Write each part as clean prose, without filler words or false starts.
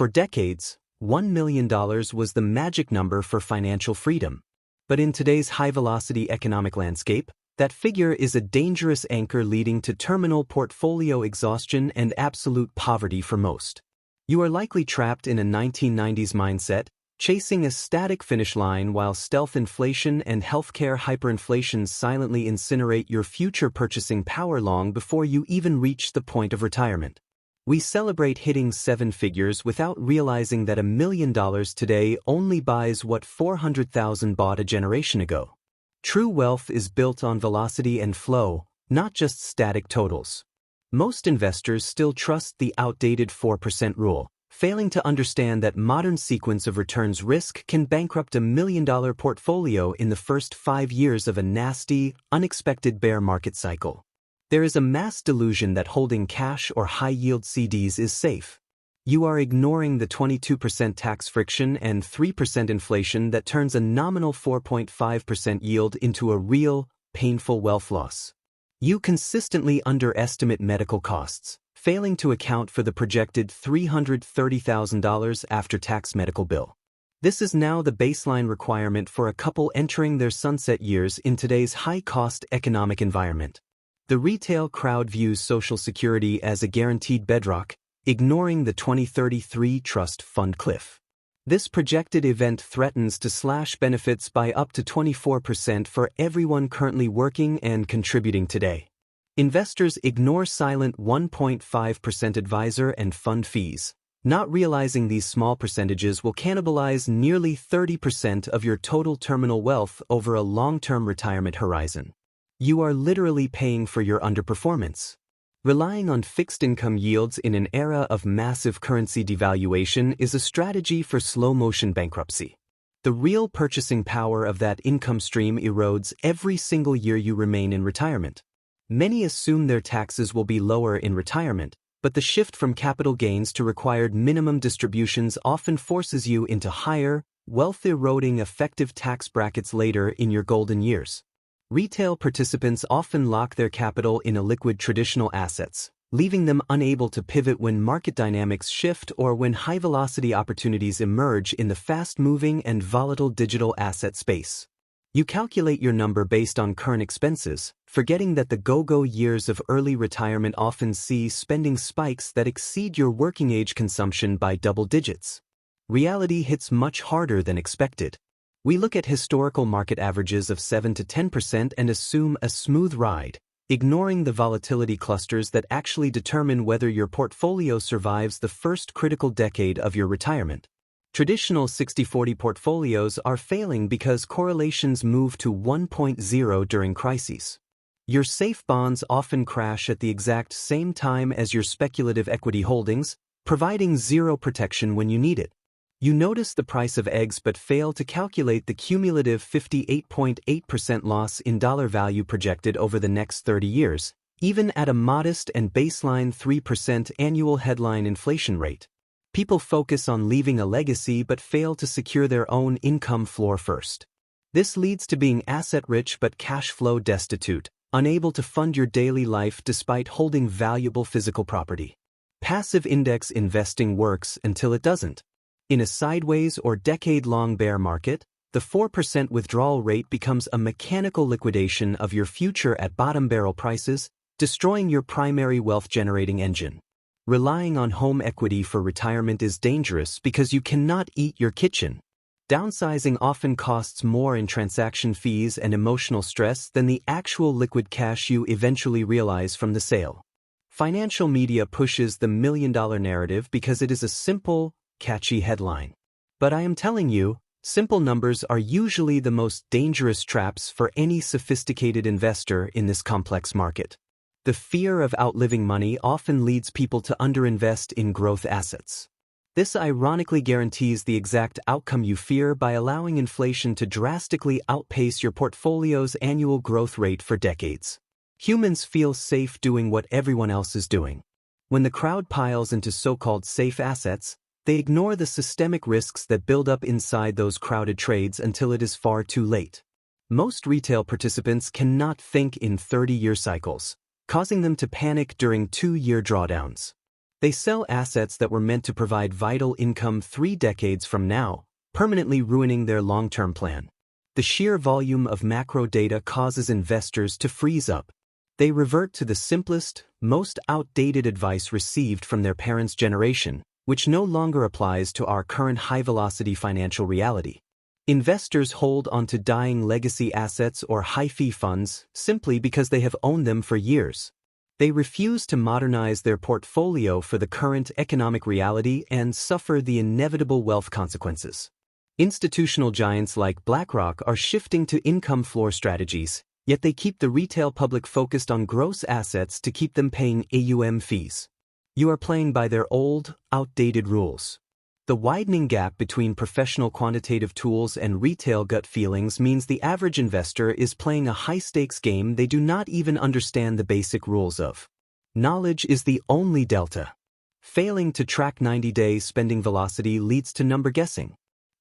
For decades, $1 million was the magic number for financial freedom. But in today's high-velocity economic landscape, that figure is a dangerous anchor leading to terminal portfolio exhaustion and absolute poverty for most. You are likely trapped in a 1990s mindset, chasing a static finish line while stealth inflation and healthcare hyperinflation silently incinerate your future purchasing power long before you even reach the point of retirement. We celebrate hitting seven figures without realizing that $1 million today only buys what 400,000 bought a generation ago. True wealth is built on velocity and flow, not just static totals. Most investors still trust the outdated 4% rule, failing to understand that modern sequence of returns risk can bankrupt $1 million portfolio in the first 5 years of a nasty, unexpected bear market cycle. There is a mass delusion that holding cash or high-yield CDs is safe. You are ignoring the 22% tax friction and 3% inflation that turns a nominal 4.5% yield into a real, painful wealth loss. You consistently underestimate medical costs, failing to account for the projected $330,000 after-tax medical bill. This is now the baseline requirement for a couple entering their sunset years in today's high-cost economic environment. The retail crowd views Social Security as a guaranteed bedrock, ignoring the 2033 trust fund cliff. This projected event threatens to slash benefits by up to 24% for everyone currently working and contributing today. Investors ignore silent 1.5% advisor and fund fees, not realizing these small percentages will cannibalize nearly 30% of your total terminal wealth over a long-term retirement horizon. You are literally paying for your underperformance. Relying on fixed income yields in an era of massive currency devaluation is a strategy for slow-motion bankruptcy. The real purchasing power of that income stream erodes every single year you remain in retirement. Many assume their taxes will be lower in retirement, but the shift from capital gains to required minimum distributions often forces you into higher, wealth-eroding effective tax brackets later in your golden years. Retail participants often lock their capital in illiquid traditional assets, leaving them unable to pivot when market dynamics shift or when high-velocity opportunities emerge in the fast-moving and volatile digital asset space. You calculate your number based on current expenses, forgetting that the go-go years of early retirement often see spending spikes that exceed your working-age consumption by double digits. Reality hits much harder than expected. We look at historical market averages of 7 to 10% and assume a smooth ride, ignoring the volatility clusters that actually determine whether your portfolio survives the first critical decade of your retirement. Traditional 60-40 portfolios are failing because correlations move to 1.0 during crises. Your safe bonds often crash at the exact same time as your speculative equity holdings, providing zero protection when you need it. You notice the price of eggs but fail to calculate the cumulative 58.8% loss in dollar value projected over the next 30 years, even at a modest and baseline 3% annual headline inflation rate. People focus on leaving a legacy but fail to secure their own income floor first. This leads to being asset-rich but cash flow destitute, unable to fund your daily life despite holding valuable physical property. Passive index investing works until it doesn't. In a sideways or decade-long bear market, the 4% withdrawal rate becomes a mechanical liquidation of your future at bottom barrel prices, destroying your primary wealth-generating engine. Relying on home equity for retirement is dangerous because you cannot eat your kitchen. Downsizing often costs more in transaction fees and emotional stress than the actual liquid cash you eventually realize from the sale. Financial media pushes the $1 million narrative because it is a simple, catchy headline. But I am telling you, simple numbers are usually the most dangerous traps for any sophisticated investor in this complex market. The fear of outliving money often leads people to underinvest in growth assets. This ironically guarantees the exact outcome you fear by allowing inflation to drastically outpace your portfolio's annual growth rate for decades. Humans feel safe doing what everyone else is doing. When the crowd piles into so-called safe assets, they ignore the systemic risks that build up inside those crowded trades until it is far too late. Most retail participants cannot think in 30-year cycles, causing them to panic during 2-year drawdowns. They sell assets that were meant to provide vital income 3 decades from now, permanently ruining their long-term plan. The sheer volume of macro data causes investors to freeze up. They revert to the simplest, most outdated advice received from their parents' generation, which no longer applies to our current high-velocity financial reality. Investors hold onto dying legacy assets or high-fee funds simply because they have owned them for years. They refuse to modernize their portfolio for the current economic reality and suffer the inevitable wealth consequences. Institutional giants like BlackRock are shifting to income floor strategies, yet they keep the retail public focused on gross assets to keep them paying AUM fees. You are playing by their old, outdated rules. The widening gap between professional quantitative tools and retail gut feelings means the average investor is playing a high-stakes game they do not even understand the basic rules of. Knowledge is the only delta. Failing to track 90-day spending velocity leads to number guessing.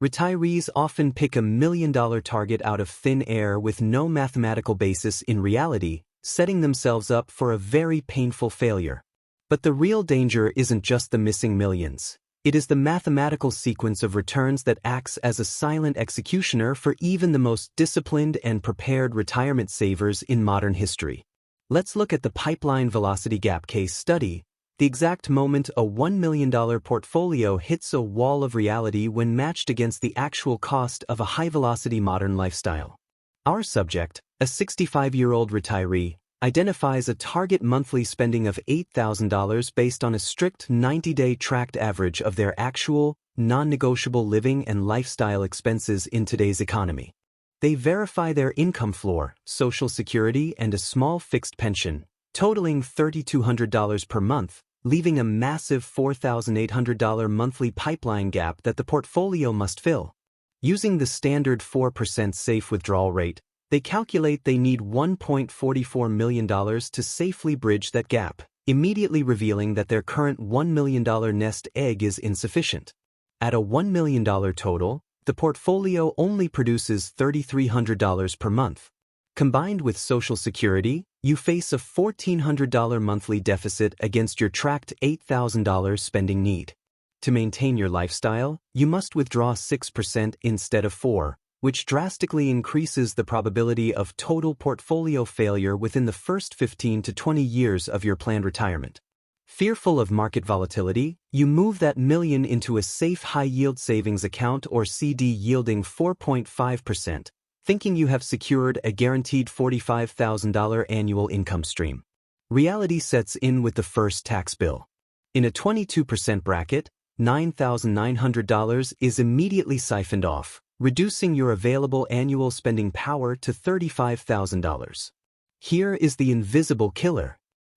Retirees often pick $1 million target out of thin air with no mathematical basis in reality, setting themselves up for a very painful failure. But the real danger isn't just the missing millions. It is the mathematical sequence of returns that acts as a silent executioner for even the most disciplined and prepared retirement savers in modern history. Let's look at the pipeline velocity gap case study, the exact moment a $1 million portfolio hits a wall of reality when matched against the actual cost of a high-velocity modern lifestyle. Our subject, a 65-year-old retiree, identifies a target monthly spending of $8,000 based on a strict 90-day tracked average of their actual, non-negotiable living and lifestyle expenses in today's economy. They verify their income floor, Social Security, and a small fixed pension, totaling $3,200 per month, leaving a massive $4,800 monthly pipeline gap that the portfolio must fill. Using the standard 4% safe withdrawal rate, they calculate they need $1.44 million to safely bridge that gap, immediately revealing that their current $1 million nest egg is insufficient. At a $1 million total, the portfolio only produces $3,300 per month. Combined with Social Security, you face a $1,400 monthly deficit against your tracked $8,000 spending need. To maintain your lifestyle, you must withdraw 6% instead of 4%, which drastically increases the probability of total portfolio failure within the first 15 to 20 years of your planned retirement. Fearful of market volatility, you move that million into a safe high-yield savings account or CD yielding 4.5%, thinking you have secured a guaranteed $45,000 annual income stream. Reality sets in with the first tax bill. In a 22% bracket, $9,900 is immediately siphoned off, reducing your available annual spending power to $35,000. Here is the invisible killer.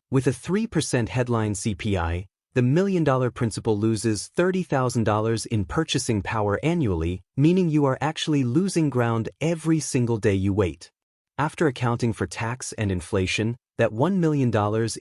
With a 3% headline CPI, the $1 million principal loses $30,000 in purchasing power annually, meaning you are actually losing ground every single day you wait. After accounting for tax and inflation, that $1 million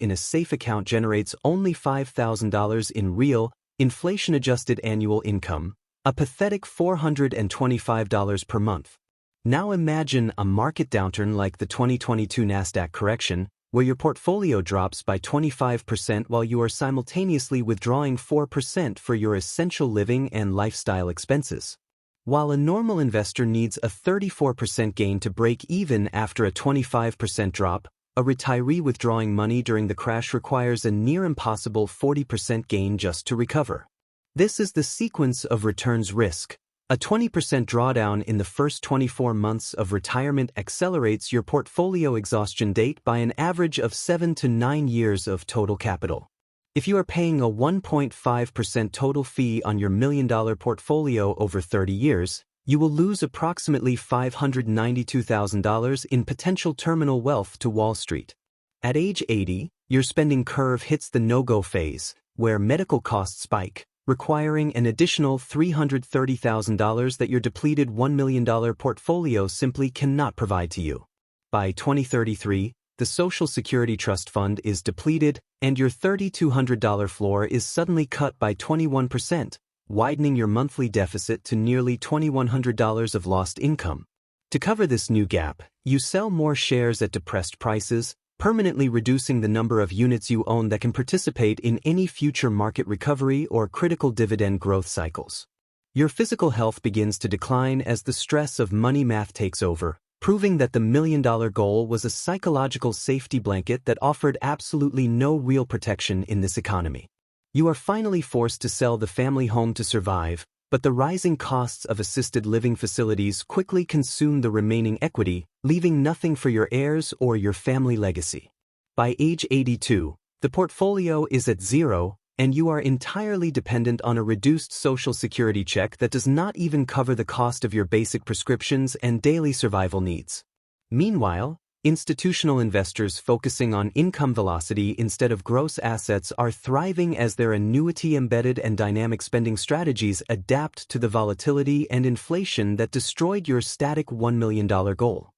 in a safe account generates only $5,000 in real, inflation-adjusted annual income, a pathetic $425 per month. Now imagine a market downturn like the 2022 Nasdaq correction, where your portfolio drops by 25% while you are simultaneously withdrawing 4% for your essential living and lifestyle expenses. While a normal investor needs a 34% gain to break even after a 25% drop, a retiree withdrawing money during the crash requires a near-impossible 40% gain just to recover. This is the sequence of returns risk. A 20% drawdown in the first 24 months of retirement accelerates your portfolio exhaustion date by an average of 7 to 9 years of total capital. If you are paying a 1.5% total fee on your $1 million portfolio over 30 years, you will lose approximately $592,000 in potential terminal wealth to Wall Street. At age 80, your spending curve hits the no-go phase, where medical costs spike, requiring an additional $330,000 that your depleted $1 million portfolio simply cannot provide to you. By 2033, the Social Security Trust Fund is depleted, and your $3,200 floor is suddenly cut by 21%, widening your monthly deficit to nearly $2,100 of lost income. To cover this new gap, you sell more shares at depressed prices, permanently reducing the number of units you own that can participate in any future market recovery or critical dividend growth cycles. Your physical health begins to decline as the stress of money math takes over, proving that the million-dollar goal was a psychological safety blanket that offered absolutely no real protection in this economy. You are finally forced to sell the family home to survive, but the rising costs of assisted living facilities quickly consume the remaining equity, leaving nothing for your heirs or your family legacy. By age 82, the portfolio is at zero, and you are entirely dependent on a reduced Social Security check that does not even cover the cost of your basic prescriptions and daily survival needs. Meanwhile, institutional investors focusing on income velocity instead of gross assets are thriving as their annuity-embedded and dynamic spending strategies adapt to the volatility and inflation that destroyed your static $1 million goal.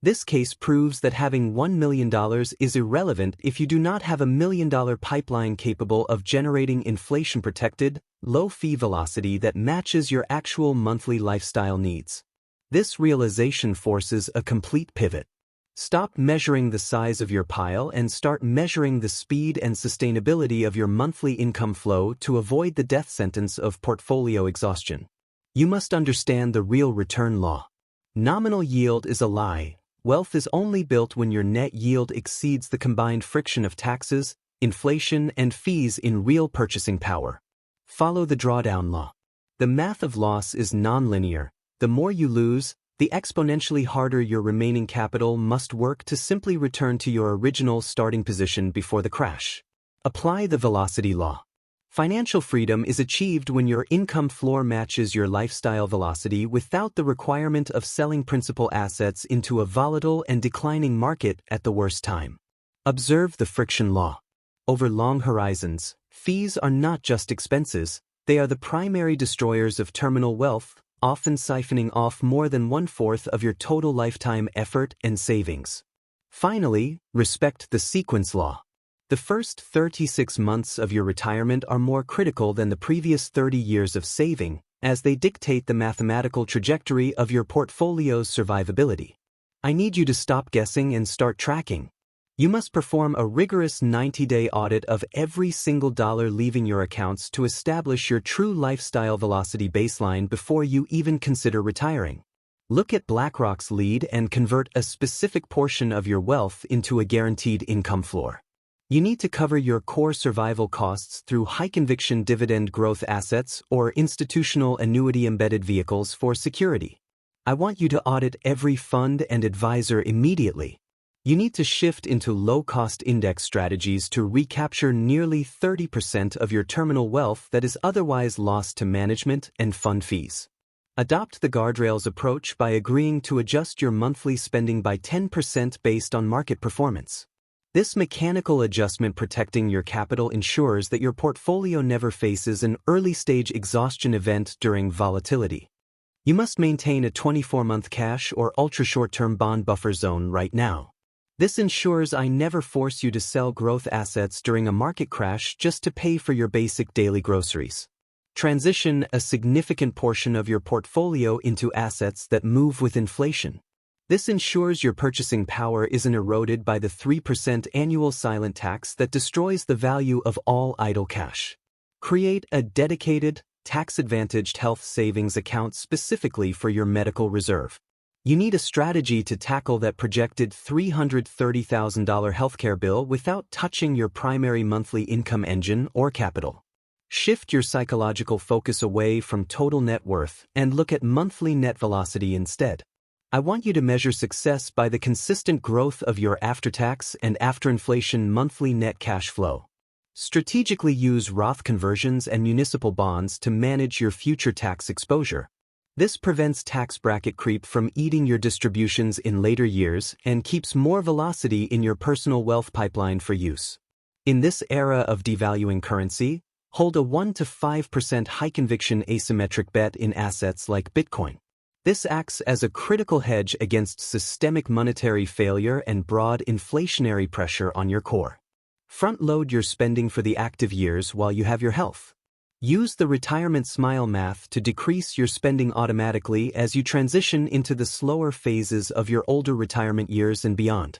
This case proves that having $1 million is irrelevant if you do not have a $1 million pipeline capable of generating inflation-protected, low-fee velocity that matches your actual monthly lifestyle needs. This realization forces a complete pivot. Stop measuring the size of your pile and start measuring the speed and sustainability of your monthly income flow to avoid the death sentence of portfolio exhaustion. You must understand the real return law. Nominal yield is a lie. Wealth is only built when your net yield exceeds the combined friction of taxes, inflation, and fees in real purchasing power. Follow the drawdown law. The math of loss is nonlinear. The more you lose, the exponentially harder your remaining capital must work to simply return to your original starting position before the crash. Apply the velocity law. Financial freedom is achieved when your income floor matches your lifestyle velocity without the requirement of selling principal assets into a volatile and declining market at the worst time. Observe the friction law. Over long horizons, fees are not just expenses, they are the primary destroyers of terminal wealth, often siphoning off more than 1/4 of your total lifetime effort and savings. Finally, respect the sequence law. The first 36 months of your retirement are more critical than the previous 30 years of saving, as they dictate the mathematical trajectory of your portfolio's survivability. I need you to stop guessing and start tracking. You must perform a rigorous 90-day audit of every single dollar leaving your accounts to establish your true lifestyle velocity baseline before you even consider retiring. Look at BlackRock's lead and convert a specific portion of your wealth into a guaranteed income floor. You need to cover your core survival costs through high-conviction dividend growth assets or institutional annuity-embedded vehicles for security. I want you to audit every fund and advisor immediately. You need to shift into low-cost index strategies to recapture nearly 30% of your terminal wealth that is otherwise lost to management and fund fees. Adopt the guardrails approach by agreeing to adjust your monthly spending by 10% based on market performance. This mechanical adjustment protecting your capital ensures that your portfolio never faces an early-stage exhaustion event during volatility. You must maintain a 24-month cash or ultra-short-term bond buffer zone right now. This ensures I never force you to sell growth assets during a market crash just to pay for your basic daily groceries. Transition a significant portion of your portfolio into assets that move with inflation. This ensures your purchasing power isn't eroded by the 3% annual silent tax that destroys the value of all idle cash. Create a dedicated, tax-advantaged health savings account specifically for your medical reserve. You need a strategy to tackle that projected $330,000 healthcare bill without touching your primary monthly income engine or capital. Shift your psychological focus away from total net worth and look at monthly net velocity instead. I want you to measure success by the consistent growth of your after-tax and after-inflation monthly net cash flow. Strategically use Roth conversions and municipal bonds to manage your future tax exposure. This prevents tax bracket creep from eating your distributions in later years and keeps more velocity in your personal wealth pipeline for use. In this era of devaluing currency, hold a 1 to 5% high-conviction asymmetric bet in assets like Bitcoin. This acts as a critical hedge against systemic monetary failure and broad inflationary pressure on your core. Front-load your spending for the active years while you have your health. Use the retirement smile math to decrease your spending automatically as you transition into the slower phases of your older retirement years and beyond.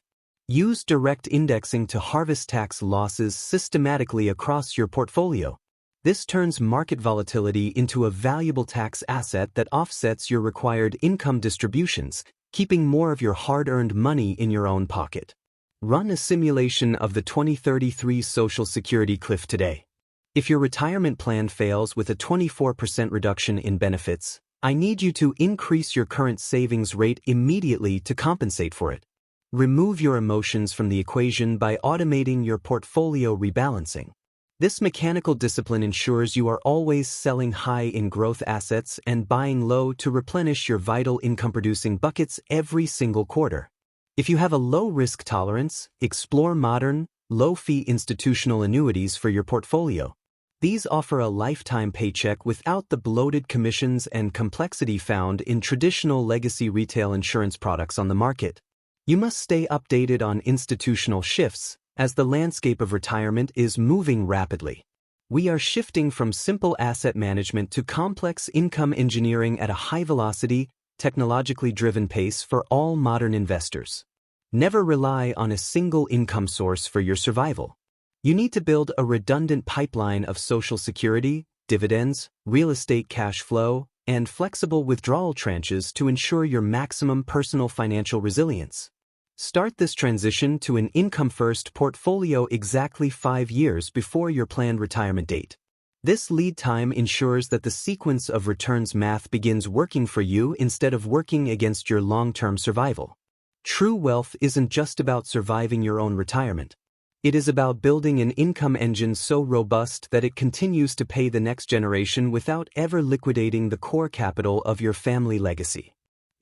Use direct indexing to harvest tax losses systematically across your portfolio. This turns market volatility into a valuable tax asset that offsets your required income distributions, keeping more of your hard-earned money in your own pocket. Run a simulation of the 2033 Social Security cliff today. If your retirement plan fails with a 24% reduction in benefits, I need you to increase your current savings rate immediately to compensate for it. Remove your emotions from the equation by automating your portfolio rebalancing. This mechanical discipline ensures you are always selling high in growth assets and buying low to replenish your vital income-producing buckets every single quarter. If you have a low risk tolerance, explore modern, low-fee institutional annuities for your portfolio. These offer a lifetime paycheck without the bloated commissions and complexity found in traditional legacy retail insurance products on the market. You must stay updated on institutional shifts, as the landscape of retirement is moving rapidly. We are shifting from simple asset management to complex income engineering at a high-velocity, technologically driven pace for all modern investors. Never rely on a single income source for your survival. You need to build a redundant pipeline of Social Security, dividends, real estate cash flow, and flexible withdrawal tranches to ensure your maximum personal financial resilience. Start this transition to an income-first portfolio exactly 5 years before your planned retirement date. This lead time ensures that the sequence of returns math begins working for you instead of working against your long-term survival. True wealth isn't just about surviving your own retirement. It is about building an income engine so robust that it continues to pay the next generation without ever liquidating the core capital of your family legacy.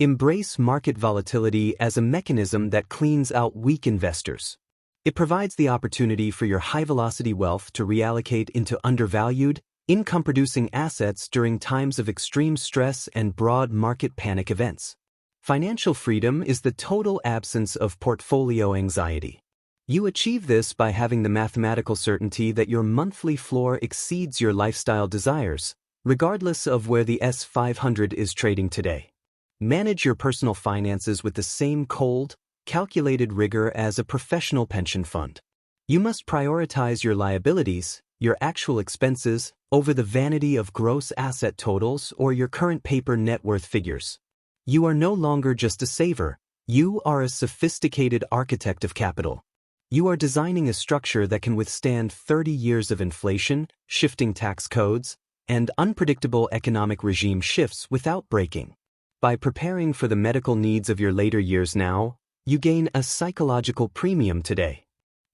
Embrace market volatility as a mechanism that cleans out weak investors. It provides the opportunity for your high-velocity wealth to reallocate into undervalued, income-producing assets during times of extreme stress and broad market panic events. Financial freedom is the total absence of portfolio anxiety. You achieve this by having the mathematical certainty that your monthly floor exceeds your lifestyle desires, regardless of where the S500 is trading today. Manage your personal finances with the same cold, calculated rigor as a professional pension fund. You must prioritize your liabilities, your actual expenses, over the vanity of gross asset totals or your current paper net worth figures. You are no longer just a saver, you are a sophisticated architect of capital. You are designing a structure that can withstand 30 years of inflation, shifting tax codes, and unpredictable economic regime shifts without breaking. By preparing for the medical needs of your later years now, you gain a psychological premium today.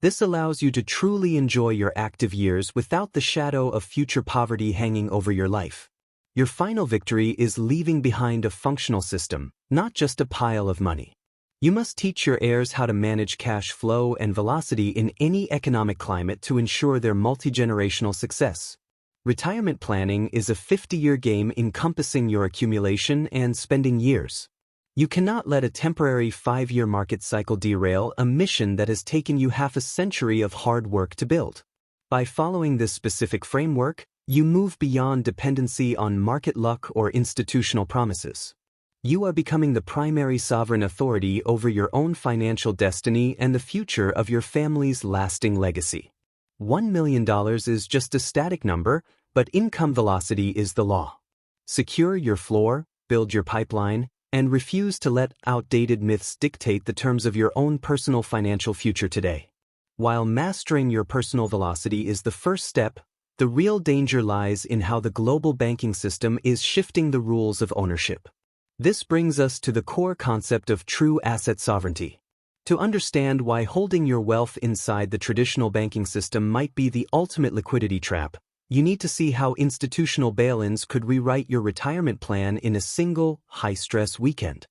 This allows you to truly enjoy your active years without the shadow of future poverty hanging over your life. Your final victory is leaving behind a functional system, not just a pile of money. You must teach your heirs how to manage cash flow and velocity in any economic climate to ensure their multi-generational success. Retirement planning is a 50-year game encompassing your accumulation and spending years. You cannot let a temporary 5-year market cycle derail a mission that has taken you half a century of hard work to build. By following this specific framework, you move beyond dependency on market luck or institutional promises. You are becoming the primary sovereign authority over your own financial destiny and the future of your family's lasting legacy. $1 million is just a static number, but income velocity is the law. Secure your floor, build your pipeline, and refuse to let outdated myths dictate the terms of your own personal financial future today. While mastering your personal velocity is the first step, the real danger lies in how the global banking system is shifting the rules of ownership. This brings us to the core concept of true asset sovereignty. To understand why holding your wealth inside the traditional banking system might be the ultimate liquidity trap, you need to see how institutional bail-ins could rewrite your retirement plan in a single, high-stress weekend.